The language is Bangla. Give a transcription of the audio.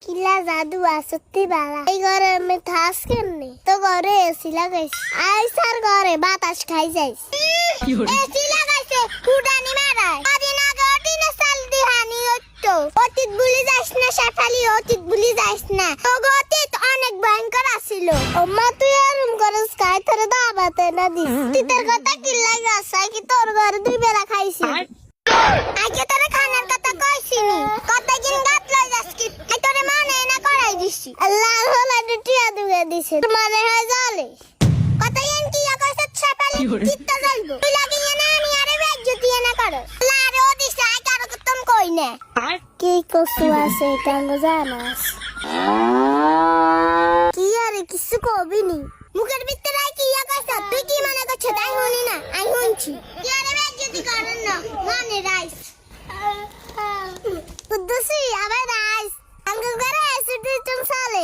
কিলা জাদু আসতে বালা এই ঘরে আমি থাস কেমনে তো ঘরে এসি লাগাইছি আই স্যার ঘরে বাতাস খাই যাইস এসি লাগাইছে ফুটানি মারায় কদিন আগে অটিনে সাল দিহানি হতো অতীত ভুলি যাস না শেফালি অতীত ভুলি যাস না তো অতীত অনেক ভয়ঙ্কর আসিল আম্মা তুই আরম করস খাই তোরে দাবাতে না দিস তুই তোর কথা কি লাগে আসাই কি তোর ঘরে দুই বেলা খাইছি আজকে তোরে খানার কথা কইছিনি কতদিন গাত লই যাসকি আই তোরে মানে না করাই দিছি আল্লাহ হলা দুটিয়া দুগে দিছে মানে হয় জলে কতদিন কি কইছত ছাপালি চিত্ত জ্বলবো তুই লাগি না আমি আরে বেজ্জতি না করো আল্লাহ রে ও দিছে আই কারো কতম কই না কি কসু আছে টাঙ্গ জানাস কি আরে কিছু কবিনি মুখের ভিতরে আই কি কইছত তুই কি মানে করছ তাই হনি না আই হনছি কি আরে বেজ্জতি করন না মানে রাইস কুদ্দুসি আবে রাইস আঙ্গুল করে এসে তুই চুম সালে